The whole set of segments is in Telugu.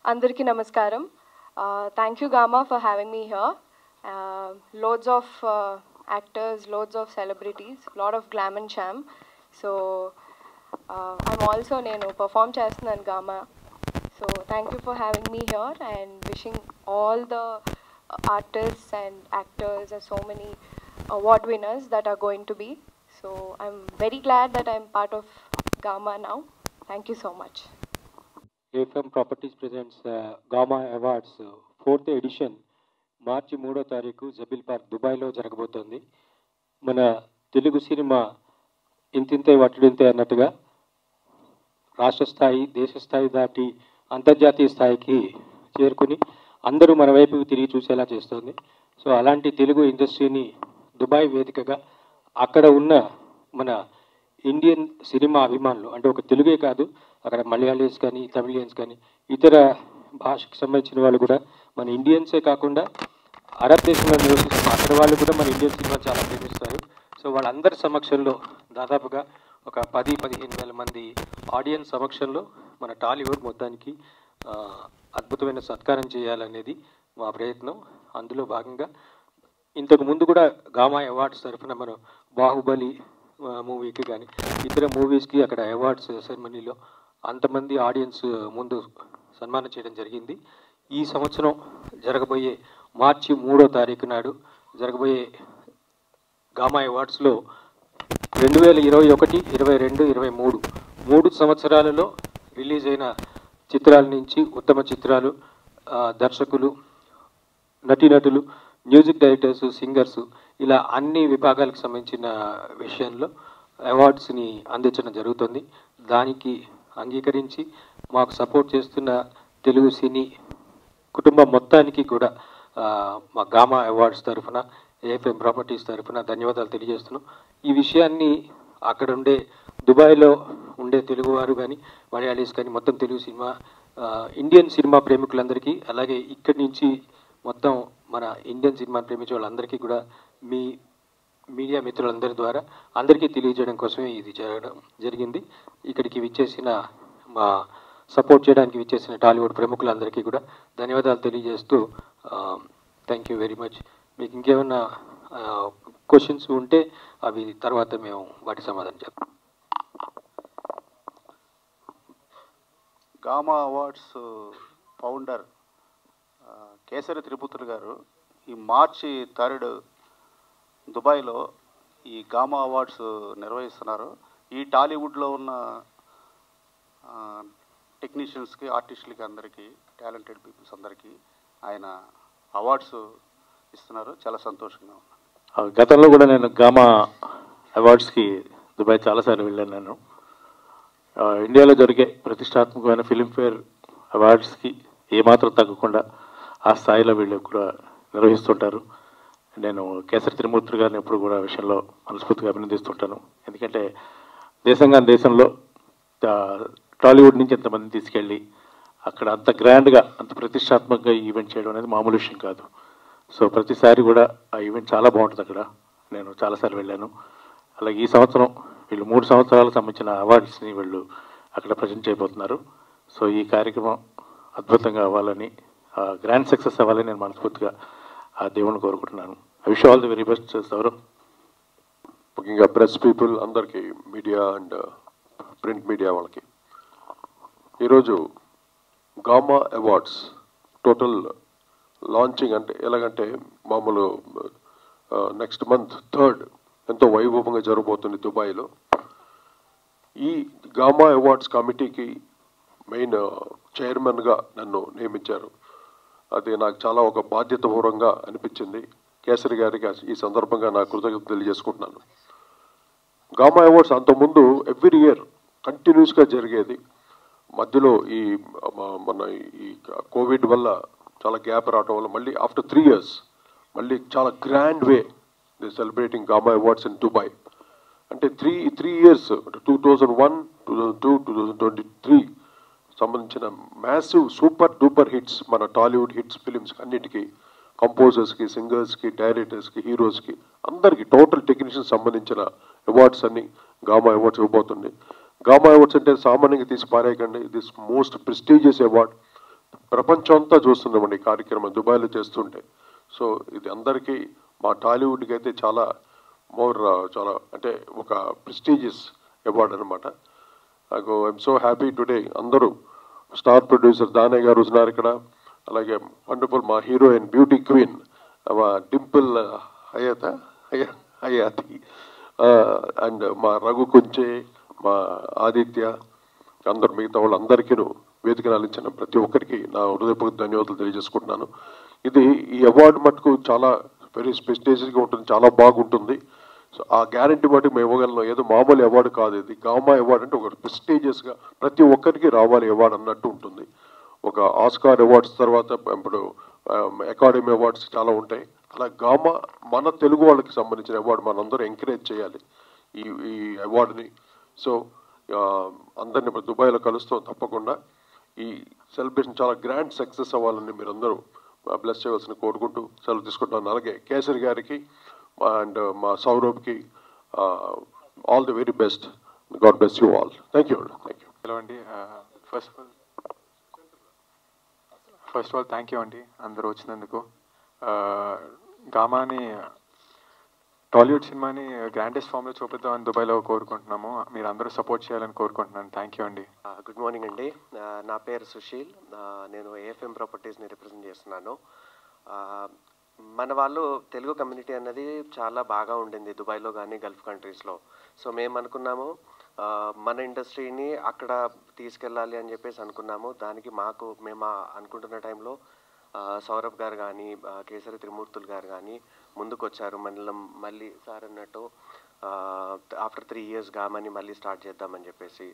Andariki namaskaram. Thank you, Gamma, for having me here. Loads of actors, loads of celebrities, lot of glam and sham. So I'm also nenu perform chestunnanu Gamma. So thank you for having me here and wishing all the artists and actors and so many award winners that are going to be. So I'm very glad that I'm part of Gamma now. Thank you so much. AFM Properties presents Gamma Awards 4th edition మార్చి 3వ తారీఖు జబిల్ పార్క్ దుబాయ్లో జరగబోతోంది. మన తెలుగు సినిమా ఇంతింతే వట్టిడింతే అన్నట్టుగా రాష్ట్ర స్థాయి, దేశ స్థాయి దాటి అంతర్జాతీయ స్థాయికి చేరుకుని అందరూ మన వైపుకి తిరిగి చూసేలా చేస్తోంది. సో అలాంటి తెలుగు ఇండస్ట్రీని దుబాయ్ వేదికగా అక్కడ ఉన్న మన ఇండియన్ సినిమా అభిమానులు, అంటే ఒక తెలుగే కాదు, అక్కడ మలయాళీస్ కానీ, తమిళియన్స్ కానీ, ఇతర భాషకు సంబంధించిన వాళ్ళు కూడా, మన ఇండియన్సే కాకుండా అరబ్ దేశంలో నివసిస్తున్న అక్కడ వాళ్ళు కూడా మన ఇండియన్ సినిమా చాలా ప్రేమిస్తారు. సో వాళ్ళందరి సమక్షంలో దాదాపుగా ఒక 10-15 వేల మంది ఆడియన్స్ సమక్షంలో మన టాలీవుడ్ మొత్తానికి అద్భుతమైన సత్కారం చేయాలనేది మా ప్రయత్నం. అందులో భాగంగా ఇంతకు ముందు కూడా గామా అవార్డ్స్ తరఫున మనం బాహుబలి మూవీకి కానీ ఇతర మూవీస్కి అక్కడ అవార్డ్స్ సెరమనీలో అంతమంది ఆడియన్స్ ముందు సన్మానం చేయడం జరిగింది. ఈ సంవత్సరం జరగబోయే మార్చి 3వ తారీఖు నాడు జరగబోయే గామా అవార్డ్స్లో 2021, 22, 23 3 సంవత్సరాలలో రిలీజ్ అయిన చిత్రాల నుంచి ఉత్తమ చిత్రాలు, దర్శకులు, నటీనటులు, మ్యూజిక్ డైరెక్టర్స్, సింగర్స్, ఇలా అన్ని విభాగాలకు సంబంధించిన విషయంలో అవార్డ్స్ని అందించడం జరుగుతుంది. దానికి అంగీకరించి మాకు సపోర్ట్ చేస్తున్న తెలుగు సినీ కుటుంబం మొత్తానికి కూడా మా గామా అవార్డ్స్ తరఫున, ఏఎఫ్ఎం ప్రాపర్టీస్ తరఫున ధన్యవాదాలు తెలియజేస్తున్నాం. ఈ విషయాన్ని అక్కడ ఉండే దుబాయ్లో ఉండే తెలుగువారు కానీ, మలయాళీస్ కానీ, మొత్తం తెలుగు సినిమా, ఇండియన్ సినిమా ప్రేమికులందరికీ, అలాగే ఇక్కడి నుంచి మొత్తం మన ఇండియన్ సినిమా ప్రేమించే వాళ్ళందరికీ కూడా మీ మీడియా మిత్రులందరి ద్వారా అందరికీ తెలియజేయడం కోసమే ఇది జరిగింది. ఇక్కడికి విచ్చేసిన, మా సపోర్ట్ చేయడానికి విచ్చేసిన టాలీవుడ్ ప్రముఖులందరికీ కూడా ధన్యవాదాలు తెలియజేస్తూ థ్యాంక్ యూ వెరీ మచ్. మీకు ఇంకేమన్నా క్వశ్చన్స్ ఉంటే అవి తర్వాత మేము వాటి సమాధానం చెప్తాం. గామా అవార్డ్స్ ఫౌండర్ కేసరి త్రిపుత్రులు గారు ఈ మార్చి 3 దుబాయ్లో ఈ గామా అవార్డ్స్ నిర్వహిస్తున్నారు. ఈ టాలీవుడ్లో ఉన్న టెక్నీషియన్స్కి, ఆర్టిస్టులకి, అందరికీ, టాలెంటెడ్ పీపుల్స్ అందరికీ ఆయన అవార్డ్స్ ఇస్తున్నారు. చాలా సంతోషంగా ఉంది. గతంలో కూడా నేను గామా అవార్డ్స్కి దుబాయ్ చాలాసార్లు వెళ్ళాను. నేను ఇండియాలో జరిగే ప్రతిష్టాత్మకమైన ఫిలింఫేర్ అవార్డ్స్కి ఏమాత్రం తగ్గకుండా ఆ స్థాయిలో వీళ్ళు కూడా నిర్వహిస్తుంటారు. నేను కేసరి త్రిమూర్తి గారిని ఎప్పుడు కూడా విషయంలో మనస్ఫూర్తిగా అభినందిస్తుంటాను. ఎందుకంటే దేశంలో టాలీవుడ్ నుంచి ఎంతమందిని తీసుకెళ్ళి అక్కడ అంత గ్రాండ్గా, అంత ప్రతిష్టాత్మకంగా ఈవెంట్ చేయడం అనేది మామూలు విషయం కాదు. సో ప్రతిసారి కూడా ఆ ఈవెంట్ చాలా బాగుంటుంది. అక్కడ నేను చాలాసార్లు వెళ్ళాను. అలాగే ఈ సంవత్సరం వీళ్ళు 3 సంవత్సరాలకు సంబంధించిన అవార్డ్స్ని వీళ్ళు అక్కడ ప్రజెంట్ చేయబోతున్నారు. సో ఈ కార్యక్రమం అద్భుతంగా అవ్వాలని, గ్రాండ్ సక్సెస్ అవ్వాలని నేను మనస్ఫూర్తిగా ఆ దేవుని కోరుకుంటున్నాను. I wish all the very best. Sourav, ముఖ్యంగా ప్రెస్ పీపుల్ అందరికీ, మీడియా అండ్ ప్రింట్ మీడియా వాళ్ళకి, ఈరోజు గామా అవార్డ్స్ టోటల్ లాంచింగ్ అంటే ఎలాగంటే మామూలు నెక్స్ట్ మంత్ 3rd ఎంతో వైభవంగా జరగబోతుంది దుబాయ్లో. ఈ గామా అవార్డ్స్ కమిటీకి మెయిన్ చైర్మన్గా నన్ను నియమించారు. అది నాకు చాలా ఒక బాధ్యతాపూర్వంగా అనిపించింది. కేసరి గారికి ఈ సందర్భంగా నా కృతజ్ఞతలు తెలియజేసుకుంటున్నాను. గామా అవార్డ్స్ అంతకుముందు ఎవ్రీ ఇయర్ కంటిన్యూస్గా జరిగేది. మధ్యలో ఈ మన ఈ కోవిడ్ వల్ల చాలా గ్యాప్ రావడం వల్ల మళ్ళీ ఆఫ్టర్ 3 years మళ్ళీ చాలా grand way they celebrating gamma awards in Dubai. అంటే 3 years 2001, 2002, 2023 సంబంధించిన మ్యాసివ్ సూపర్ డూపర్ హిట్స్, మన టాలీవుడ్ హిట్స్ ఫిలిమ్స్ అన్నిటికీ, కంపోజర్స్కి, సింగర్స్కి, డైరెక్టర్స్కి, హీరోస్కి, అందరికీ టోటల్ టెక్నీషియన్స్ సంబంధించిన అవార్డ్స్ అన్ని గామా అవార్డ్స్ ఇవ్వబోతుంది. గామా అవార్డ్స్ అంటే సామాన్యంగా తీసి పారేయకండి. This most prestigious award. ప్రపంచం అంతా చూస్తున్నామండి ఈ కార్యక్రమం దుబాయ్లో చేస్తుంటే. సో ఇది అందరికీ మా టాలీవుడ్కి అయితే చాలా చాలా అంటే ఒక ప్రెస్టీజియస్ అవార్డ్ అనమాట. నాకు ఐఎమ్ సో హ్యాపీ టుడే. అందరూ స్టార్ ప్రొడ్యూసర్ దానయ్య గారు ఉన్నారు ఇక్కడ, అలాగే వండర్ఫుల్ మా హీరోయిన్ బ్యూటీ క్వీన్ మా డింపుల్ హయాతి అండ్ మా రఘు కుంచే, మా ఆదిత్య, అందరు మిగతా వాళ్ళందరికీ వేదికను అందించిన ప్రతి ఒక్కరికి నా హృదయపూర్వక ధన్యవాదాలు తెలియజేసుకుంటున్నాను. ఈ అవార్డు మటుకు చాలా వెరీ ప్రెస్టీజియస్గా ఉంటుంది, చాలా బాగుంటుంది. సో ఆ గ్యారంటీ బట్టి మేము ఇవ్వగలను. ఏదో మామూలు అవార్డు కాదు ఇది. గామా అవార్డు అంటే ఒక ప్రెస్టీజియస్గా ప్రతి ఒక్కరికి రావాలి అవార్డు అన్నట్టు ఉంటుంది. ఒక ఆస్కార్ అవార్డ్స్ తర్వాత ఇప్పుడు అకాడమీ అవార్డ్స్ చాలా ఉంటాయి. అలా గామా మన తెలుగు వాళ్ళకి సంబంధించిన అవార్డు మనందరూ ఎంకరేజ్ చేయాలి ఈ అవార్డుని. సో అందరిని ఇప్పుడు దుబాయ్లో కలుస్తాం. తప్పకుండా ఈ సెలబ్రేషన్ చాలా గ్రాండ్ సక్సెస్ అవ్వాలని మీరందరూ బ్లెస్ చేయవలసిన కోరుకుంటూ సెలవు తీసుకుంటున్నాను. అలాగే కేసరి గారికి అండ్ మా సౌరభ్కి all the very best. God bless you all. Thank you. Hello అండి. First of all thank you అండి అందరూ వచ్చినందుకు. గామాని టాలీవుడ్ సినిమాని గ్రాండెస్ట్ ఫామ్లో చూపిద్దామని దుబాయ్లో కోరుకుంటున్నాము. మీరు అందరూ సపోర్ట్ చేయాలని కోరుకుంటున్నాను. థ్యాంక్ యూ అండి. గుడ్ మార్నింగ్ అండి. నా పేరు సుశీల్. నేను ఏఎఫ్ఎం ప్రాపర్టీస్ని రిప్రజెంట్ చేస్తున్నాను. మన వాళ్ళు తెలుగు కమ్యూనిటీ అన్నది చాలా బాగా ఉండింది దుబాయ్లో కానీ గల్ఫ్ కంట్రీస్లో. సో మేము అనుకున్నాము మన ఇండస్ట్రీని అక్కడ తీసుకెళ్ళాలి అని చెప్పేసి అనుకున్నాము. దానికి మేము అనుకుంటున్న టైంలో సౌరభ్ గారు కానీ కేసరి త్రిమూర్తులు గారు కానీ ముందుకు వచ్చారు. మళ్ళీ సార్ అన్నట్టు ఆఫ్టర్ 3 years గామని మళ్ళీ స్టార్ట్ చేద్దామని చెప్పేసి.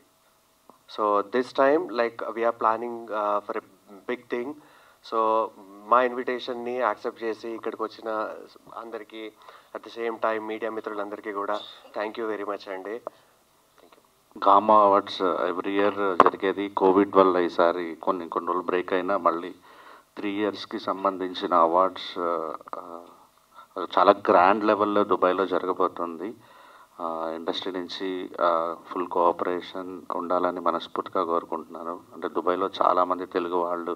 So this time like we are planning for a big thing. So మా ఇన్విటేషన్ని యాక్సెప్ట్ చేసి ఇక్కడికి వచ్చిన అందరికీ at the same time media మిత్రులందరికీ కూడా థ్యాంక్ యూ వెరీ మచ్ అండి. గామా అవార్డ్స్ ఎవ్రీ ఇయర్ జరిగేది. కోవిడ్ వల్ల ఈసారి కొన్ని రోజులు బ్రేక్ అయినా మళ్ళీ 3 yearsకి సంబంధించిన అవార్డ్స్ చాలా గ్రాండ్ లెవెల్లో దుబాయ్లో జరగబోతుంది. ఇండస్ట్రీ నుంచి ఫుల్ కోఆపరేషన్ ఉండాలని మనస్ఫూర్తిగా కోరుకుంటున్నాను. అంటే దుబాయ్లో చాలామంది తెలుగు వాళ్ళు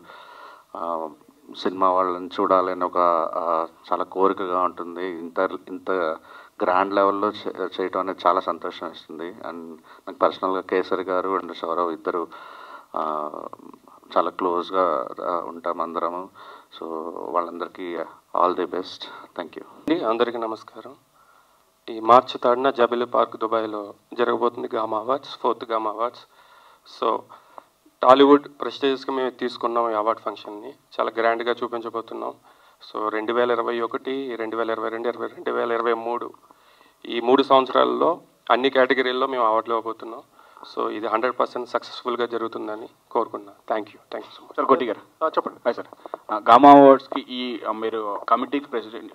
సినిమా వాళ్ళని చూడాలని ఒక చాలా కోరికగా ఉంటుంది. ఇంత గ్రాండ్ లెవెల్లో చేయటం అనేది చాలా సంతోషం ఇస్తుంది. అండ్ నాకు పర్సనల్గా కేసరి గారు అండ్ సౌరవ్ ఇద్దరు చాలా క్లోజ్గా ఉంటాం అందరము. సో వాళ్ళందరికీ all the best. Thank you. అందరికీ నమస్కారం. ఈ మార్చి 3rd జబిల్ పార్క్ దుబాయ్లో జరగబోతుంది Gama awards, 4th Gama awards. So Tollywood ప్రెస్టీజియస్గా మేము తీసుకున్నాం ఈ అవార్డ్ ఫంక్షన్ని. చాలా గ్రాండ్గా చూపించబోతున్నాం. సో 2021, 2022, 2023 ఈ 3 సంవత్సరాల్లో అన్ని కేటగిరీల్లో మేము అవార్డులు ఇవ్వబోతున్నాం. సో ఇది 100% సక్సెస్ఫుల్గా జరుగుతుందని కోరుకుంటున్నాను. Thank you so much. Sir కోటి గారు చెప్పండి. Hi sir. గామా అవార్డ్స్కి మీరు కమిటీకి ప్రెసిడెంట్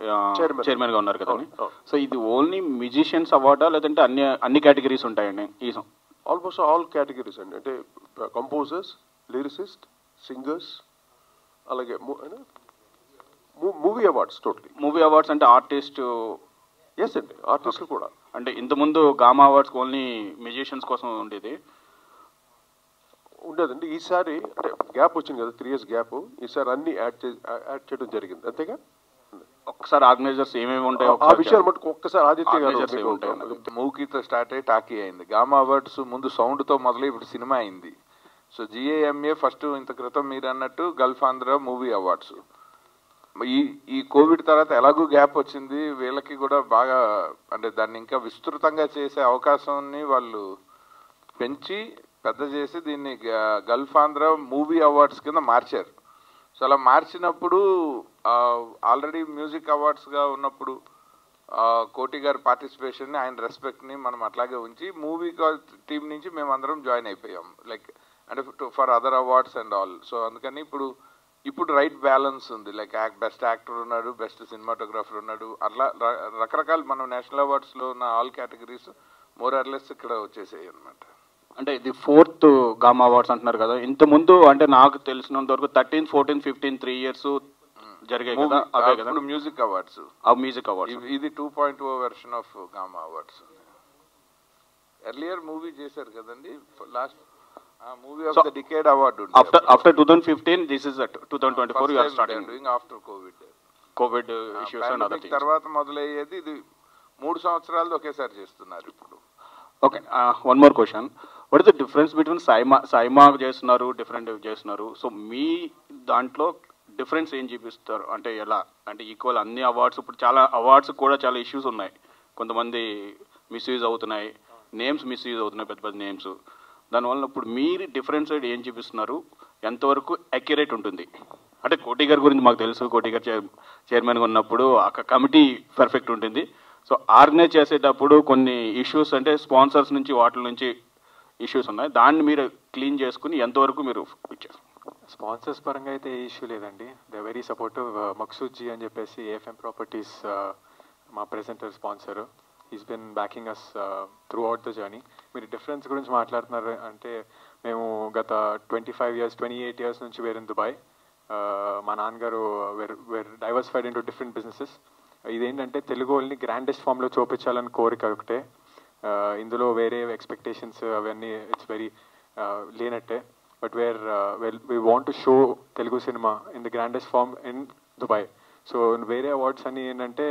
చైర్మన్గా ఉన్నారు కదండి. సో ఇది ఓన్లీ మ్యూజిషియన్స్ అవార్డా లేదంటే అన్ని కేటగిరీస్ ఉంటాయండి? ఈ ఆల్మోస్ట్ ఆల్ కేటగిరీస్ అండి. అంటే కంపోజర్స్, లిరిసిస్ట్, సింగర్స్, అలాగే movie awards. Totally movie awards అంటే ఆర్టిస్ట్. ఎస్ అండి, ఆర్టిస్టులు కూడా. అంటే ఇంతకుముందు గామా అవార్డ్స్ ఓన్లీ మ్యూజిషియన్స్ కోసం ఉండేదండి. ఈసారి అంటే గ్యాప్ వచ్చింది కదా, 3 years గ్యాప్. ఈసారి అన్ని యాడ్ చేయడం జరిగింది. అంతేగా ఒక్కసారి ఆర్గనైజర్స్ ఏమేమి ఉంటాయో ఆ విషయాలు మటుకు ఒక్కసారి ఆదిత్య గారు ఉంటాయి. మూకీతో స్టార్ట్ అయ్యి టాకీ అయింది. గామా అవార్డ్స్ ముందు సౌండ్తో మొదలై ఇప్పుడు సినిమా అయింది. సో GAMA ఫస్ట్ ఇంత క్రితం మీరు అన్నట్టు గల్ఫ్ ఆంధ్ర మూవీ అవార్డ్స్. ఈ కోవిడ్ తర్వాత ఎలాగూ గ్యాప్ వచ్చింది. వీళ్ళకి కూడా బాగా అంటే దాన్ని ఇంకా విస్తృతంగా చేసే అవకాశాన్ని వాళ్ళు పెంచి పెద్ద చేసి దీన్ని గల్ఫ్ ఆంధ్ర మూవీ అవార్డ్స్ కింద మార్చారు. సో అలా మార్చినప్పుడు ఆల్రెడీ మ్యూజిక్ అవార్డ్స్గా ఉన్నప్పుడు కోటి గారి పార్టిసిపేషన్ని, ఆయన రెస్పెక్ట్ని మనం అట్లాగే ఉంచి మూవీ టీం నుంచి మేము అందరం జాయిన్ అయిపోయాం. లైక్ అంటే for other awards and all. So అందుకని ఇప్పుడు రైట్ బ్యాలెన్స్ ఉంది. లైక్ బెస్ట్ యాక్టర్ ఉన్నాడు, బెస్ట్ సినిమాటోగ్రాఫర్ ఉన్నాడు, అట్లా రకరకాల మనం నేషనల్ అవార్డ్స్లో ఉన్న all categories more or less ఇక్కడ వచ్చేసాయి అనమాట. అంటే ఇది 4th గామా అవార్డ్స్ అంటున్నారు కదా. ఇంతకుముందు అంటే నాకు తెలిసినంత వరకు 13, 14, 15 3 years జరిగాయి కదా, అవే కదా మ్యూజిక్ అవార్డ్స్. మ్యూజిక్ అవార్డ్స్ ఇది 2.0 version of GAMA awards. Earlier movie చేశారు కదండి last. Movie of the decade award after 2015 this is 2024 you are starting doing after covid issues and other things. తర్వాత మొదలయ్యేది ఇది 3 సంవత్సరాలు ఒకేసారి చేస్తున్నారు ఇప్పుడు. Okay, one more question. What is the difference between SIIMA చేస్తున్నారు, డిఫరెంట్ చేస్తున్నారు, సో మీ దాంట్లో డిఫరెన్స్ ఏం చూపిస్తారు? అంటే ఎలా అంటే ఈక్వల్ అన్ని అవార్డ్స్, ఇప్పుడు చాలా అవార్డ్స్ కూడా చాలా ఇష్యూస్ ఉన్నాయి, కొంతమంది మిస్యూజ్ అవుతున్నాయి, నేమ్స్ మిస్యూజ్ అవుతున్నాయి, పెద్ద పెద్ద నేమ్స్. దానివల్ల ఇప్పుడు మీరు డిఫరెన్స్ ఏం చూపిస్తున్నారు, ఎంతవరకు అక్యురేట్ ఉంటుంది? అంటే కోటి గారి గురించి మాకు తెలుసు, కోటి గారు చైర్మన్గా ఉన్నప్పుడు ఆ కమిటీ పర్ఫెక్ట్ ఉంటుంది. సో ఆర్గనైజ్ చేసేటప్పుడు కొన్ని ఇష్యూస్ అంటే స్పాన్సర్స్ నుంచి వాటి నుంచి ఇష్యూస్ ఉన్నాయి, దాన్ని మీరు క్లీన్ చేసుకుని ఎంతవరకు మీరు ఇచ్చారు? స్పాన్సర్స్ పరంగా అయితే ఏ ఇష్యూ లేదండి. They very supportive. Maqsood ji అని చెప్పేసి ఏఎఫ్ఎం ప్రాపర్టీస్ మా presenter sponsor, is been backing us throughout the journey. మీరు డిఫరెన్స్ గురించి మాట్లాడుతున్నారు అంటే మేము గత 28 years నుంచి వేర్ ఇన్ దుబాయ్. మా నాన్నగారు were diversified into different businesses. ఇదేంటంటే తెలుగు వాళ్ళని గ్రాండెస్ట్ ఫామ్లో చూపించాలని కోరిక ఒకటే, ఇందులో వేరే ఎక్స్పెక్టేషన్స్ అవన్నీ ఇట్స్ వెరీ లేనట్టే. But we want to show Telugu cinema in the grandest form in Dubai. So వేరే అవార్డ్స్ అని ఏంటంటే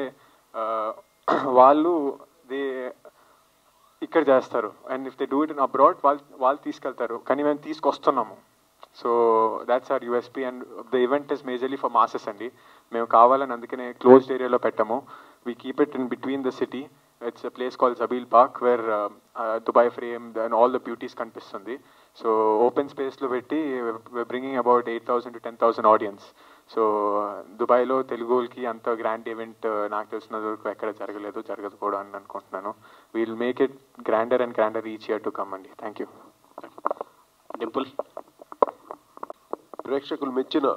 వాళ్ళు ఇక్కడ చేస్తారు, and if they do it in abroad వాళ్ళు తీసుకెళ్తారు, కానీ మేము తీసుకొస్తున్నాము. So that's our USP. And the event is majorly for masses అండి. మేము కావాలని అందుకనే క్లోజ్డ్ ఏరియాలో పెట్టాము. We keep it in between the city. It's a place called Zabil Park where Dubai frame and all the beauties కనిపిస్తుంది. సో ఓపెన్ స్పేస్లో పెట్టి we're bringing about 8,000 to 10,000 audience. So దుబాయ్లో తెలుగుకి అంత గ్రాండ్ ఈవెంట్ నాకు తెలిసినంత వరకు ఎక్కడ జరగదు కూడా అని అనుకుంటున్నాను. We'll make it grander and grander each year to come అండి. Thank you. డింపుల్, ప్రేక్షకులు మెచ్చిన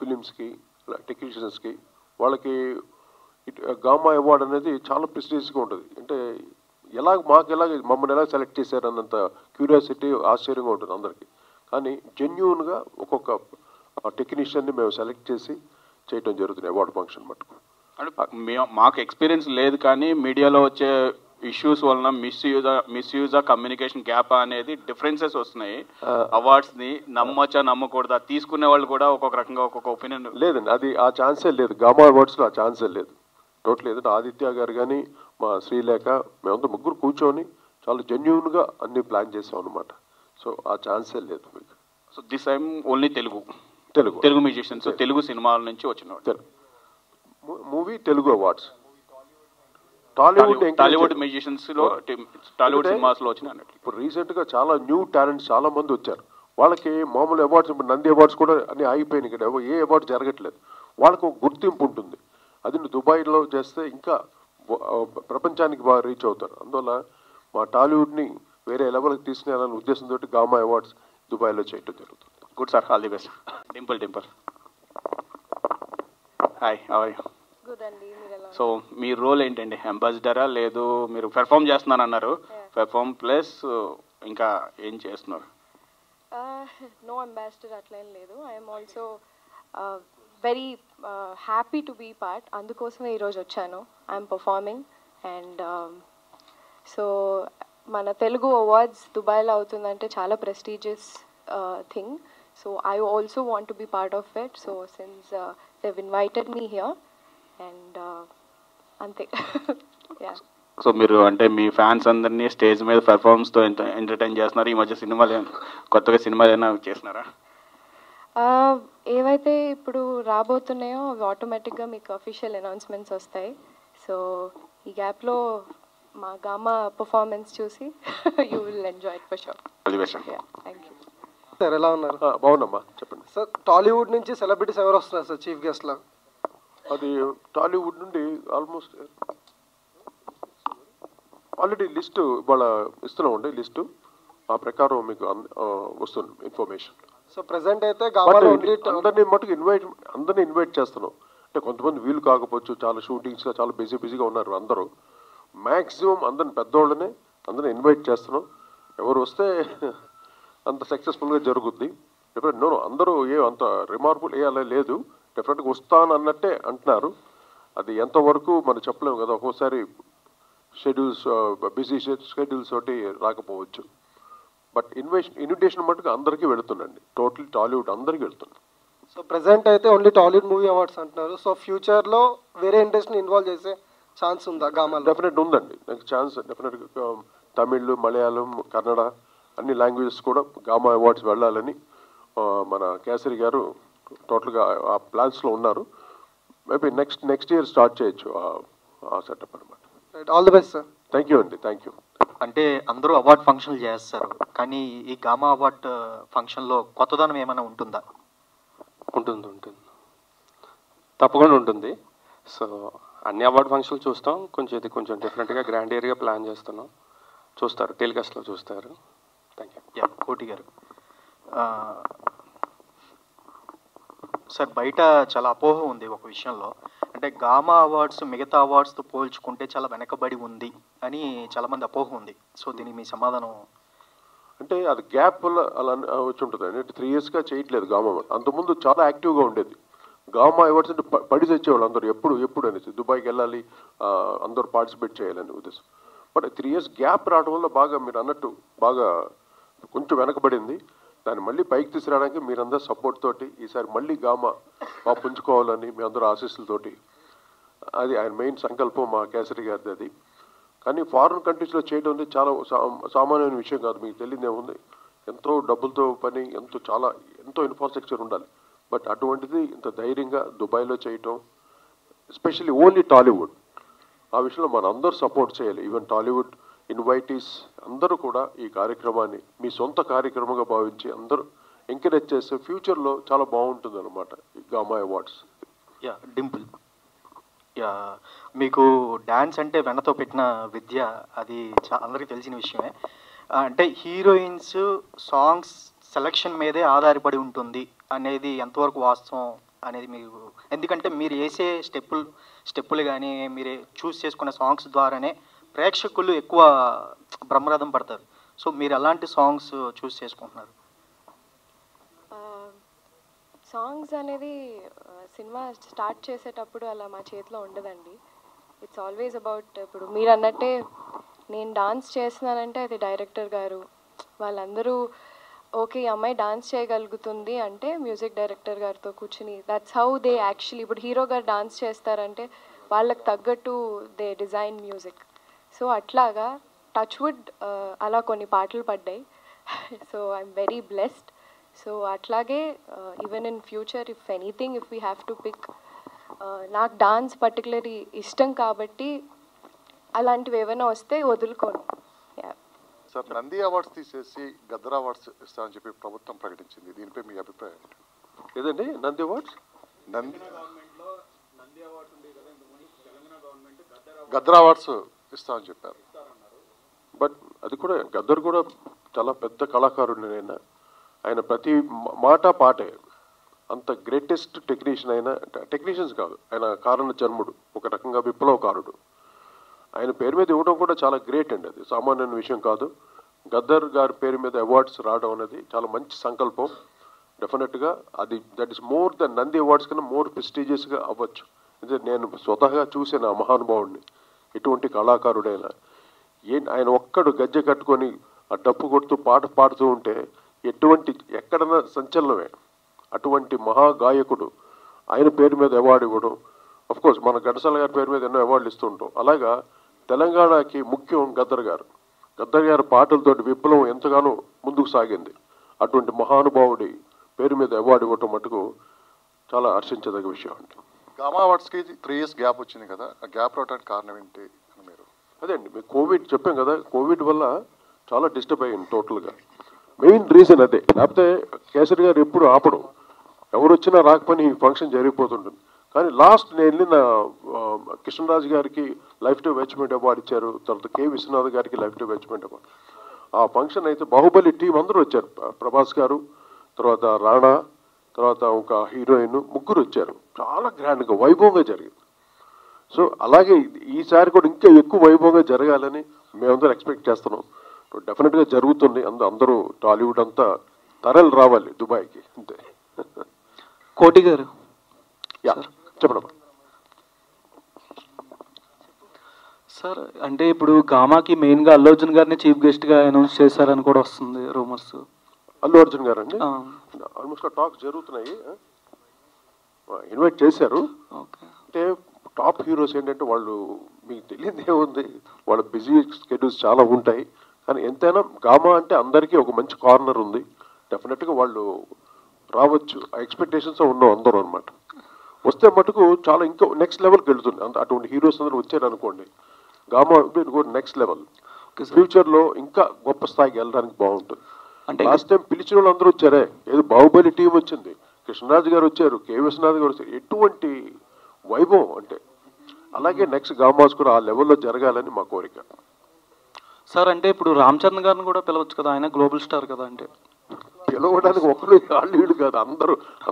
ఫిలిమ్స్కి టెక్నీషియన్స్కి వాళ్ళకి గామా అవార్డ్ అనేది చాలా ప్రెస్టీజ్గా ఉంటుంది. అంటే మమ్మల్ని ఎలా సెలెక్ట్ చేశారు అన్నంత క్యూరియాసిటీ, ఆశ్చర్యంగా ఉంటుంది అందరికీ. కానీ జెన్యూన్గా ఒక్కొక్క టెక్నీషియన్ని మేము సెలెక్ట్ చేసి చేయడం జరుగుతుంది అవార్డు ఫంక్షన్ మటుకు. అంటే మాకు ఎక్స్పీరియన్స్ లేదు, కానీ మీడియాలో వచ్చే ఇష్యూస్ వలన మిస్యూజ్ కమ్యూనికేషన్ గ్యాప్ అనేది డిఫరెన్సెస్ వస్తున్నాయి. అవార్డ్స్ ని నమ్మచ్చా నమ్మకూడదా, తీసుకునే వాళ్ళు కూడా ఒక్కొక్క రకంగా ఒక్కొక్క ఒపీనియన్. లేదండి, అది ఆ ఛాన్సే లేదు. గామా అవార్డ్స్లో ఆ ఛాన్సే లేదు, టోటల్. ఏదంటే ఆదిత్య గారు కానీ మా శ్రీలేఖ మేమంతా ముగ్గురు కూర్చొని చాలా జెన్యూన్గా అన్ని ప్లాన్ చేసాం అనమాట. సో ఆ ఛాన్సే లేదు మీకు. So this time only Telugu musicians, Telugu సినిమాల నుంచి వచ్చిన movie Telugu awards. Tollywood musicians లో, టాలీవుడ్ సినిమాస్ లో వచ్చిన. ఇప్పుడు రీసెంట్గా చాలా న్యూ టాలెంట్స్ చాలా మంది వచ్చారు. వాళ్ళకి మామూలు అవార్డ్స్, ఇప్పుడు నంది అవార్డ్స్ కూడా అన్ని ఆగిపోయినాయి. ఇక్కడ ఏ అవార్డు జరగట్లేదు. వాళ్ళకు ఒక గుర్తింపు ఉంటుంది. అది దుబాయ్లో చేస్తే ఇంకా ప్రపంచానికి బాగా రీచ్ అవుతారు. అందువల్ల మా టాలీవుడ్ని వేరే లెవెల్కి తీసుకెళ్ళాలనే ఉద్దేశంతో గామా అవార్డ్స్ దుబాయ్లో చేయడం జరుగుతుంది. Good sir, all the best. Dimple hi, how are you? Good అండి. సో మీ రోల్ ఏంటండి? అంబాసిడరా, లేదు మీరు పెర్ఫామ్ చేస్తున్నారు అన్నారు, పెర్ఫామ్ ప్లస్ ఇంకా ఏం చేస్తున్నారు? నో అంబాసిడర్ అట్లా ఏం లేదు. I'm also very happy to be part. అందుకోసమే ఈరోజు వచ్చాను. ఐఎమ్ పర్ఫార్మింగ్ అండ్ సో మన తెలుగు అవార్డ్స్ దుబాయ్లో అవుతుందంటే చాలా prestigious thing. So I also want to be part of it. So since they've invited me here and అంతే. సో మీరు అంటే మీ ఫ్యాన్స్ అందరినీ స్టేజ్ మీద పెర్ఫార్మెన్స్తో ఎంటర్టైన్ చేస్తున్నారు. ఈ మధ్య సినిమాలు కొత్తగా సినిమాలు ఏమైనా చేస్తున్నారా? ఏవైతే ఇప్పుడు రాబోతున్నాయో అవి ఆటోమేటిక్గా మీకు అఫీషియల్ అనౌన్స్మెంట్స్ వస్తాయి. సో ఈ గ్యాప్లో మా గామా పర్ఫార్మెన్స్ చూసి you will enjoy it for sure. Thank you sir. ఎలా ఉన్నారు? బాగున్నామ్మా, చెప్పండి సార్. టాలీవుడ్ నుంచి సెలబ్రిటీస్ ఎవరు వస్తున్నారు సార్ చీఫ్ గెస్ట్ లా? అది టాలీవుడ్ నుండి ఆల్మోస్ట్ ఆల్రెడీ లిస్టు ఇవాళ ఇస్తున్నామండి. లిస్టు ఆ ప్రకారం మీకు వస్తుంది ఇన్ఫర్మేషన్. సో ప్రెసెంట్ అయితే అందరినీ ఇన్వైట్ చేస్తున్నాం. అంటే కొంతమంది వీలు కాకపోవచ్చు, చాలా షూటింగ్స్గా చాలా బిజీగా ఉన్నారు అందరూ. మ్యాక్సిమం అందరిని పెద్దవాళ్ళనే అందరిని ఇన్వైట్ చేస్తున్నాం. ఎవరు వస్తే అంత సక్సెస్ఫుల్గా జరుగుద్ది. డెఫినెట్ అందరూ అంత రిమార్కుల్ అలా లేదు, డెఫినెట్గా వస్తాను అన్నట్టే అంటున్నారు. అది ఎంతవరకు మనం చెప్పలేము కదా. ఒక్కోసారి బిజీ షెడ్యూల్స్ తోటి రాకపోవచ్చు. బట్ ఇన్విటేషన్ మటుకు అందరికీ వెళుతుందండి, టోటల్ టాలీవుడ్ అందరికీ వెళుతుంది. సో ప్రెసెంట్ అయితే ఓన్లీ టాలీవుడ్ మూవీ అవార్డ్స్ అంటున్నారు. సో ఫ్యూచర్లో వేరే ఇండస్ట్రీని ఇన్వాల్వ్ చేసే ఛాన్స్ ఉందా గామాలో? డెఫినెట్ ఉందండి, నాకు ఛాన్స్ డెఫినెట్గా. తమిళ్, మలయాళం, కన్నడ అన్ని లాంగ్వేజెస్ కూడా గామా అవార్డ్స్ వెళ్ళాలని మన కేసరి గారు టోటల్గా ఆ ప్లాన్స్లో ఉన్నారు. మేబీ నెక్స్ట్ ఇయర్ స్టార్ట్ చేయొచ్చు ఆ సెటప్ అనమాట. All the best sir. Thank you అండి, థ్యాంక్ యూ. అంటే అందరూ అవార్డ్ ఫంక్షన్లు చేస్తారు, కానీ ఈ గామా అవార్డ్ ఫంక్షన్లో కొత్తదనం ఏమైనా ఉంటుందా? ఉంటుంది, తప్పకుండా ఉంటుంది. సో అన్ని అవార్డ్ ఫంక్షన్లు చూస్తాం, ఇది కొంచెం డిఫరెంట్గా గ్రాండ్ ఏరియా ప్లాన్ చేస్తున్నాం. చూస్తారు, టెలికాస్ట్లో చూస్తారు. Thank you. కోటి గారు, సార్ బయట చాలా అపోహ ఉంది ఒక విషయంలో, అంటే గామా అవార్డ్స్ మిగతా అవార్డ్స్తో పోల్చుకుంటే చాలా వెనకబడి ఉంది అని చాలామంది అపోహ ఉంది. సో దీనికి మీ సమాధానం? అంటే అది గ్యాప్ వల్ల అలా వచ్చి ఉంటుంది అండి. 3 yearsగా చేయట్లేదు గామా అవార్డ్. అంతకుముందు చాలా యాక్టివ్గా ఉండేది. గామా అవార్డ్స్ అంటే పడి తెచ్చేవాళ్ళు అందరూ, ఎప్పుడు అనేసి దుబాయ్కి వెళ్ళాలి, అందరూ పార్టిసిపేట్ చేయాలని ఉద్దేశం. బట్ 3 years గ్యాప్ రావడం వల్ల బాగా మీరు అన్నట్టు బాగా కొంచెం వెనకబడింది. దాన్ని మళ్ళీ పైకి తీసుకురావడానికి మీరందరూ సపోర్ట్ తోటి ఈసారి మళ్ళీ గామా బాగా పుంజుకోవాలని మీ అందరూ ఆశీస్సులతోటి, అది ఆయన మెయిన్ సంకల్పం మా కేసరి గారిది అది. కానీ ఫారిన్ కంట్రీస్లో చేయడం అనేది చాలా సామాన్యమైన విషయం కాదు. మీకు తెలియదు ఏముంది, ఎంతో డబ్బులతో పని, ఎంతో ఇన్ఫ్రాస్ట్రక్చర్ ఉండాలి. బట్ అటువంటిది ఇంత ధైర్యంగా దుబాయ్లో చేయటం, ఎస్పెషల్లీ ఓన్లీ టాలీవుడ్, ఆ విషయంలో మన అందరూ సపోర్ట్ చేయాలి. ఈవెన్ టాలీవుడ్ ఇన్వైటీస్ అందరూ కూడా ఈ కార్యక్రమాన్ని మీ సొంత కార్యక్రమంగా భావించి అందరూ ఎంకరేజ్ చేస్తే ఫ్యూచర్లో చాలా బాగుంటుంది అనమాట ఈ గామా అవార్డ్స్. డింపుల్, మీకు డ్యాన్స్ అంటే వెన్నతో పెట్టిన విద్య, అది అందరికీ తెలిసిన విషయమే. అంటే హీరోయిన్స్ సాంగ్స్ సెలక్షన్ మీదే ఆధారపడి ఉంటుంది అనేది ఎంతవరకు వాస్తవం అనేది మీకు? ఎందుకంటే మీరు వేసే స్టెప్పులు కానీ మీరు చూస్ చేసుకున్న సాంగ్స్ ద్వారానే ప్రేక్షకులు ఎక్కువ బ్రహ్మరథం పడతారు. సో మీరు ఎలాంటి సాంగ్స్ చూస్ చేసుకుంటున్నారు? సాంగ్స్ అనేది సినిమా స్టార్ట్ చేసేటప్పుడు అలా మా చేతిలో ఉండదండి. ఇట్స్ ఆల్వేస్ అబౌట్, ఇప్పుడు మీరు అన్నట్టే నేను డాన్స్ చేస్తున్నానంటే అది డైరెక్టర్ గారు వాళ్ళందరూ ఓకే ఈ అమ్మాయి డాన్స్ చేయగలుగుతుంది అంటే మ్యూజిక్ డైరెక్టర్ గారితో కూర్చుని, దట్స్ హౌ దే యాక్చువల్లీ, ఇప్పుడు హీరో గారు డాన్స్ చేస్తారంటే వాళ్ళకి తగ్గట్టు దే డిజైన్ మ్యూజిక్. సో అట్లాగా టచ్వుడ్ అలా కొన్ని పాటలు పడ్డాయి. So I'm very blessed. So అట్లాగే even in future if anything if we have to pick, నాకు డాన్స్ పర్టికులర్లీ ఇష్టం కాబట్టి అలాంటివి ఏమైనా వస్తే వదులుకోను. సార్, నంది అవార్డ్స్ తీసేసి గద్దర్ అవార్డ్స్ ఇస్తామని చెప్పి ప్రభుత్వం ప్రకటించింది, దీనిపై మీ అభిప్రాయం? ఏదండి నంది అవార్డ్స్? గద్దర్ అవార్డ్స్ ఇస్తామని చెప్పారు. బట్ అది కూడా గద్దర్ కూడా చాలా పెద్ద కళాకారుడు. ఆయన ప్రతి మాట పాటే, అంత గ్రేటెస్ట్ టెక్నీషియన్ అయినా, టెక్నీషియన్స్ కాదు, ఆయన కారణ జన్ముడు, ఒక రకంగా విప్లవకారుడు. ఆయన పేరు మీద ఇవ్వడం కూడా చాలా గ్రేట్ అండి, అది సామాన్యమైన విషయం కాదు. గద్దర్ గారి పేరు మీద అవార్డ్స్ రావడం అనేది చాలా మంచి సంకల్పం. డెఫినెట్గా అది that is more than Nandi awards కన్నా మోర్ ప్రెస్టీజియస్గా అవ్వచ్చు. అంటే నేను స్వతహాగా చూసిన ఆ మహానుభావుడిని, ఎటువంటి కళాకారుడైనా ఆయన ఒక్కడు గజ్జె కట్టుకొని ఆ డప్పు కొడుతూ పాట పాడుతూ ఉంటే ఎక్కడన్నా సంచలనమే. అటువంటి మహాగాయకుడు ఆయన పేరు మీద అవార్డు ఇవ్వడం, అఫ్కోర్స్ మన ఘంటసాల గారి పేరు మీద ఎన్నో అవార్డులు ఇస్తూ ఉంటాం. అలాగా తెలంగాణకి ముఖ్యం గద్దర్ గారు. గద్దర్ గారి పాటలతోటి విప్లవం ఎంతగానో ముందుకు సాగింది. అటువంటి మహానుభావుడి పేరు మీద అవార్డు ఇవ్వటం మటుకు చాలా హర్షించదగ్గ విషయం అండి. గామా అవార్డ్స్కి 3 years గ్యాప్ వచ్చింది కదా, ఆ గ్యాప్ రావడానికి కారణం ఏంటి అని మీరు? అదే అండి, మీకు కోవిడ్ చెప్పాం కదా, కోవిడ్ వల్ల చాలా డిస్టర్బ్ అయ్యింది టోటల్గా. మెయిన్ రీజన్ అదే. లేకపోతే కేసరి గారు ఎప్పుడు ఆపడం, ఎవరు వచ్చినా రాకపోయినా ఈ ఫంక్షన్ జరిగిపోతుంటుంది. కానీ లాస్ట్ నేను వెళ్ళిన కృష్ణరాజు గారికి లైఫ్ టైమ్ అచీవ్మెంట్ అవార్డు ఇచ్చారు, తర్వాత కె విశ్వనాథ్ గారికి లైఫ్ టైమ్ అచీవ్మెంట్ అవార్డు. ఆ ఫంక్షన్ అయితే బాహుబలి టీం అందరూ వచ్చారు. ప్రభాస్ గారు, తర్వాత రాణా, తర్వాత ఒక హీరోయిన్, ముగ్గురు వచ్చారు. చాలా గ్రాండ్గా వైభవంగా జరిగింది. సో అలాగే ఈసారి కూడా ఇంకా ఎక్కువ వైభవంగా జరగాలని మేమందరం ఎక్స్పెక్ట్ చేస్తున్నాం. డెఫినెట్గా జరుగుతుంది. అందరూ టాలీవుడ్ అంతా తరలి రావాలి దుబాయ్కి, అంతే. కోటి గారు చెప్పండి. సార్ అంటే ఇప్పుడు గామాకి మెయిన్గా అల్లు అర్జున్ గారిని చీఫ్ గెస్ట్గా అనౌన్స్ చేశారని కూడా వస్తుంది రూమర్స్. అల్లు అర్జున్ గారు అండి ఆల్మోస్ట్ టాక్స్ జరుగుతున్నాయి, ఇన్వైట్ చేశారు. అంటే టాప్ హీరోస్ ఏంటంటే వాళ్ళు మీకు తెలియదు ఏముంది, వాళ్ళ బిజీ స్కెడ్యూల్స్ చాలా ఉంటాయి. కానీ ఎంతైనా గామా అంటే అందరికీ ఒక మంచి కార్నర్ ఉంది, డెఫినెట్గా వాళ్ళు రావచ్చు. ఆ ఎక్స్పెక్టేషన్స్ ఉన్నాం అందరూ అనమాట. వస్తే మటుకు చాలా ఇంకా నెక్స్ట్ లెవెల్కి వెళ్తుంది. అటువంటి హీరోస్ అందరూ వచ్చారు అనుకోండి, గామా నెక్స్ట్ లెవెల్. ఫ్యూచర్లో ఇంకా గొప్ప స్థాయికి వెళ్ళడానికి బాగుంటుంది. అంటే లాస్ట్ టైం పిలిచిన వాళ్ళు అందరూ వచ్చారే, ఏదో బాహుబలి టీం వచ్చింది, కృష్ణరాజు గారు వచ్చారు, కే విశ్వనాథ్ గారు వచ్చారు, ఎటువంటి వైభవం అంటే. అలాగే నెక్స్ట్ గామాస్ కూడా ఆ లెవెల్లో జరగాలని మా కోరిక. సార్ అంటే ఇప్పుడు రామ్ చరణ్ గారిని కూడా పిలవచ్చు కదా, ఆయన గ్లోబల్ స్టార్ కదా. అంటే పిలవడానికి ఒకరు వాళ్ళు కాదు,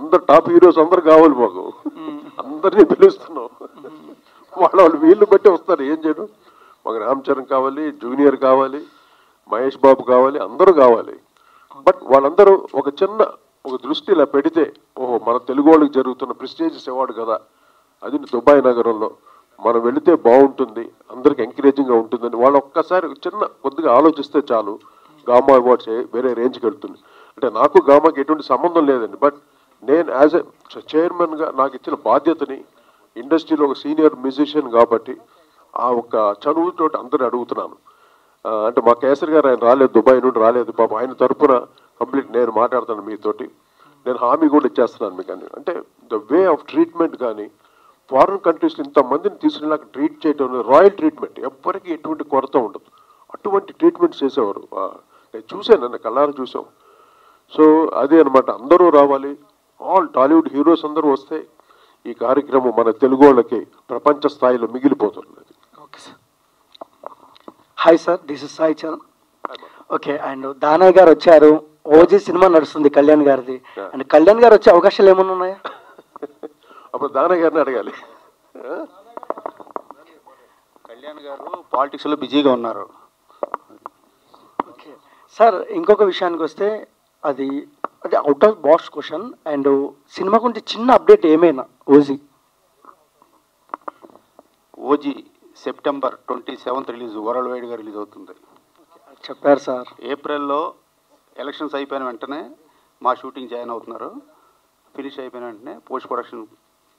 అందరు టాప్ హీరోస్ అందరు కావాలి మాకు, అందరినీ పిలుస్తున్నాం. వాళ్ళు వీళ్ళు బట్టి వస్తారు, ఏం చేయడం. మాకు రామ్ చరణ్ కావాలి, జూనియర్ కావాలి, మహేష్ బాబు కావాలి, అందరూ కావాలి. బట్ వాళ్ళందరూ ఒక దృష్టి ఇలా పెడితే, ఓహో మన తెలుగు వాళ్ళకి జరుగుతున్న ప్రెస్టీజియస్ అవార్డు కదా, అది దుబాయ్ నగరంలో మనం వెళితే బాగుంటుంది, అందరికి ఎంకరేజింగ్గా ఉంటుందని వాళ్ళు ఒక్కసారి కొద్దిగా ఆలోచిస్తే చాలు, గామా అవార్డ్స్ వేరే రేంజ్కి వెళ్తుంది. అంటే నాకు గామాకి ఎటువంటి సంబంధం లేదండి, బట్ నేను యాజ్ ఎ చైర్మన్గా నాకు ఇచ్చిన బాధ్యతని, ఇండస్ట్రీలో ఒక సీనియర్ మ్యూజిషియన్ కాబట్టి ఆ ఒక చనువుతో అందరూ అడుగుతున్నాను. అంటే మా కేసరి గారు ఆయన రాలేదు, దుబాయ్ నుండి రాలేదు, పాపం ఆయన తరఫున కంప్లీట్ నేను మాట్లాడతాను మీతోటి, నేను హామీ కూడా ఇచ్చేస్తున్నాను మీకు అని. అంటే ద వే ఆఫ్ ట్రీట్మెంట్ కానీ ఫారిన్ కంట్రీస్లో ఇంతమందిని తీసుకునేలాగా ట్రీట్ చేయడం, రాయల్ ట్రీట్మెంట్, ఎవ్వరికి ఎటువంటి కొరత ఉండదు, అటువంటి ట్రీట్మెంట్ చేసేవారు. నేను చూశాను, నన్ను కళ్ళారా చూసాం. సో అదే అనమాట, అందరూ రావాలి, ఆల్ టాలీవుడ్ హీరోస్ అందరూ వస్తే ఈ కార్యక్రమం మన తెలుగు వాళ్ళకి ప్రపంచ స్థాయిలో మిగిలిపోతుంది. Okay sir. Hi sir, this is Sai Charan. Okay, and Danayya గారు వచ్చారు, ఓజీ సినిమా నడుస్తుంది కళ్యాణ్ గారిది, అండ్ కళ్యాణ్ గారు వచ్చే అవకాశాలు ఏమైనా ఉన్నాయా? అప్పుడు దానయ్య గారిని అడగాలి. కళ్యాణ్ గారు పాలిటిక్స్లో బిజీగా ఉన్నారు. ఓకే సార్, ఇంకొక విషయానికి వస్తే అది out of box question, and cinema గురించి చిన్న అప్డేట్ ఏమైనా? OG September 27th release, world వైడ్గా రిలీజ్ అవుతుంది చెప్పారు సార్. ఏప్రిల్లో ఎలక్షన్స్ అయిపోయిన వెంటనే మా షూటింగ్ జాయిన్ అవుతున్నారు. ఫినిష్ అయిపోయిన వెంటనే పోస్ట్ ప్రొడక్షన్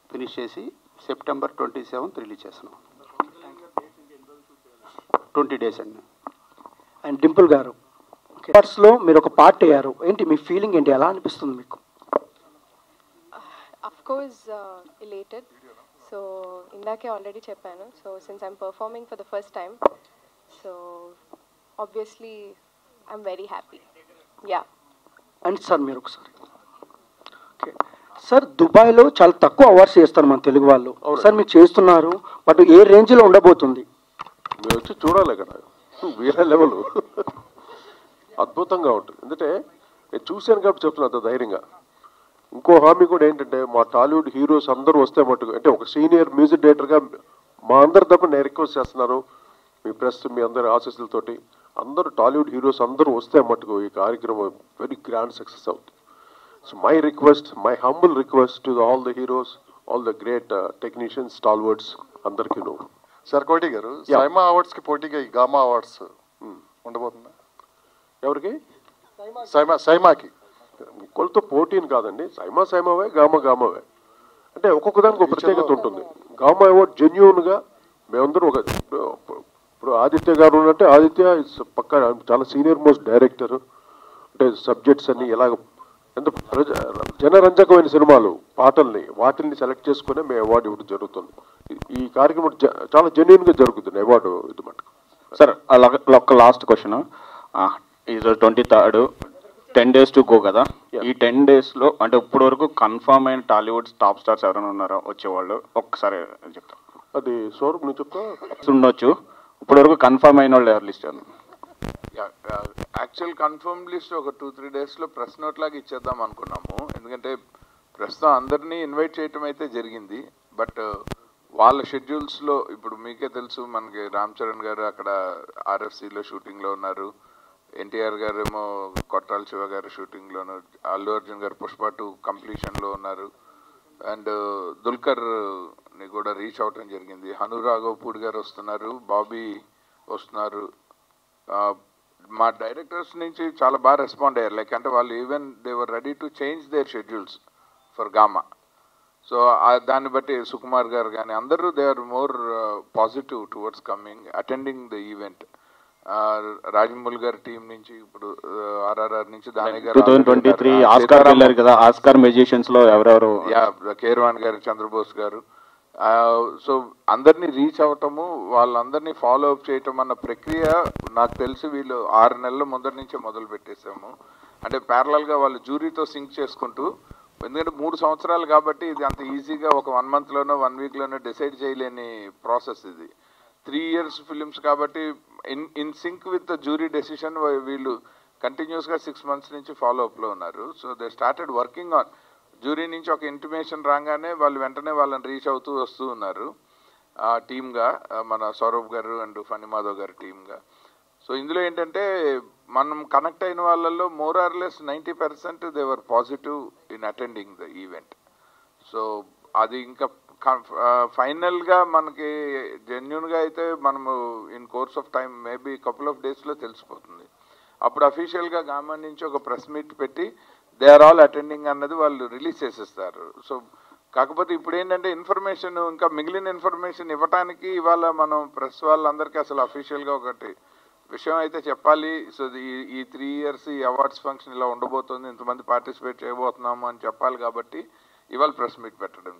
ఫినిష్ చేసి సెప్టెంబర్ 27th రిలీజ్ చేస్తున్నాం. 20 days అండి. అండ్ డింపుల్ గారు లో మీరు ఒక పార్ట్ అయ్యారు, ఏంటి మీ ఫీలింగ్ ఏంటి, ఎలా అనిపిస్తుంది మీకు? Of course, elated. So ఇందాకే ఆల్రెడీ చెప్పాను. So since I'm performing for the first time, so obviously I'm very happy. Yeah. And sir మీరు ఒకసారి, ఓకే సార్, దుబాయ్లో చాలా తక్కువ అవార్డ్స్ చేస్తారు మన తెలుగు వాళ్ళు. సార్ మీరు చేస్తున్నారు, బట్ ఏ రేంజ్లో ఉండబోతుంది? మీరు వచ్చి చూడాలి, ఇక్కడ వేరే లెవెల్ అద్భుతంగా ఉంటుంది. ఎందుకంటే నేను చూశాను కాబట్టి చెప్తున్నా అంత ధైర్యంగా. ఇంకో హామీ కూడా ఏంటంటే, మా టాలీవుడ్ హీరోస్ అందరూ వస్తే మటుకు, అంటే ఒక సీనియర్ మ్యూజిక్ డైరెక్టర్గా మా అందరి తరపున నేను రిక్వెస్ట్ చేస్తున్నాను, మీ ప్రెస్ మీ అందరి ఆశీస్సులతోటి అందరూ టాలీవుడ్ హీరోస్ అందరూ వస్తే మటుకు ఈ కార్యక్రమం వెరీ గ్రాండ్ సక్సెస్ అవుతుంది. So my request, my humble request to all the heroes, all the great technicians, stalwarts అందరికీ. సార్ కోటి గారు, సైమా అవార్డ్స్కి పోటీగా ఈ గామా అవార్డ్స్ ఉండబోతుందా? ఎవరికి? సైమాకి. ఇంకొకరితో పోటీని కాదండి, సైమావే, గామావే. అంటే ఒక్కొక్క దానికి ఒక ప్రత్యేకత ఉంటుంది. గామా అవార్డ్ జెన్యూన్గా మేమందరూ ఇప్పుడు ఆదిత్య గారు ఉన్నట్టే, ఆదిత్య పక్క చాలా సీనియర్ మోస్ట్ డైరెక్టర్. అంటే సబ్జెక్ట్స్ అన్ని ఎలాగ ఎంత జనరంజకమైన సినిమాలు, పాటల్ని వాటిల్ని సెలెక్ట్ చేసుకునే మేము అవార్డు ఇవ్వడం జరుగుతుంది. ఈ కార్యక్రమం చాలా జెన్యూన్గా జరుగుతుంది అవార్డు ఇది మటుకు. సార్ ఒక లాస్ట్ క్వశ్చన్, ఈరోజు 23rd, 10 days to go కదా. ఈ 10 daysలో అంటే ఇప్పుడు వరకు కన్ఫర్మ్ అయిన టాలీవుడ్ టాప్ స్టార్స్ ఎవరైనా ఉన్నారో వచ్చేవాళ్ళు, ఒక్కసారి చెప్తాను. అది సౌరభ్ నువ్వు చెప్తా. ఉండొచ్చు, ఇప్పుడు వరకు కన్ఫర్మ్ అయిన వాళ్ళు ఎవరు లిస్ట్? యాక్చువల్ కన్ఫర్మ్ లిస్ట్ ఒక 2-3 daysలో ప్రెస్ నోట్ లాగా ఇచ్చేద్దాం అనుకున్నాము. ఎందుకంటే ప్రస్తుతం అందరినీ ఇన్వైట్ చేయటం అయితే జరిగింది, బట్ వాళ్ళ షెడ్యూల్స్లో ఇప్పుడు మీకే తెలుసు, మనకి రామ్ చరణ్ గారు అక్కడ RFCలో షూటింగ్లో ఉన్నారు, ఎన్టీఆర్ గారు ఏమో కొట్టాల శివ గారు షూటింగ్లోను, అల్లు అర్జున్ గారు పుష్ప 2 కంప్లీషన్లో ఉన్నారు, అండ్ దుల్కర్ ని కూడా రీచ్ అవటం జరిగింది. హను రాఘవపూడి గారు వస్తున్నారు, బాబీ వస్తున్నారు. మా డైరెక్టర్స్ నుంచి చాలా బాగా రెస్పాండ్ అయ్యారు. లైక్ అంటే వాళ్ళు even they were ready to change their schedules for GAMA. So దాన్ని బట్టి సుకుమార్ గారు కానీ అందరూ they are more positive towards coming attending the event. రాజమౌళి గారి టీం నుంచి ఇప్పుడు ఆర్ఆర్ఆర్ నుంచి దాని గారు 2023 ఆస్కార్ వెళ్ళారు కదా, ఆస్కార్ మ్యూజిషియన్స్ లో ఎవరెవరు? కేర్వాన్ గారు, చంద్రబోస్ గారు. సో అందరినీ రీచ్ అవటము, వాళ్ళందరినీ ఫాలో అప్ చేయటం అన్న ప్రక్రియ నాకు తెలిసి వీళ్ళు 6 నెలల ముందర నుంచే మొదలు పెట్టేసాము. అంటే ప్యారలల్గా వాళ్ళు జ్యూరీతో సింక్ చేసుకుంటూ, ఎందుకంటే 3 సంవత్సరాలు కాబట్టి ఇది అంత ఈజీగా ఒక 1 మంత్లోనో 1 వీక్లోనో డిసైడ్ చేయలేని ప్రాసెస్ ఇది. 3 years ఫిలిమ్స్ కాబట్టి in sync with the jury decision వీళ్ళు కంటిన్యూస్గా 6 months నుంచి ఫాలో అప్లో ఉన్నారు. So they started working on jury నుంచి ఒక ఇంటిమేషన్ రాగానే వాళ్ళు వెంటనే వాళ్ళని రీచ్ అవుతూ వస్తూ ఉన్నారు టీమ్గా, మన సౌరభ్ గారు అండ్ ఫణి మాధవ్ గారు టీమ్గా. సో ఇందులో ఏంటంటే మనం కనెక్ట్ అయిన వాళ్ళల్లో more or less 90% they were positive in attending the event. So అది ఇంకా ఫైనల్గా మనకి జెన్యున్గా అయితే మనము in course of time maybe couple of డేస్లో తెలిసిపోతుంది. అప్పుడు అఫీషియల్గా గామా నుంచి ఒక ప్రెస్ మీట్ పెట్టి దే ఆర్ ఆల్ అటెండింగ్ అన్నది వాళ్ళు రిలీజ్ చేసేస్తారు. సో కాకపోతే ఇప్పుడు ఏంటంటే ఇన్ఫర్మేషన్ ఇంకా మిగిలిన ఇన్ఫర్మేషన్ ఇవ్వటానికి ఇవాళ మనం ప్రెస్ వాళ్ళందరికీ అసలు అఫీషియల్గా ఒకటి విషయం అయితే చెప్పాలి. సో ఈ 3 years ఈ అవార్డ్స్ ఫంక్షన్ ఇలా ఉండబోతుంది, ఇంతమంది పార్టిసిపేట్ చేయబోతున్నాము అని చెప్పాలి కాబట్టి ఇవాళ ప్రెస్ మీట్ పెట్టడం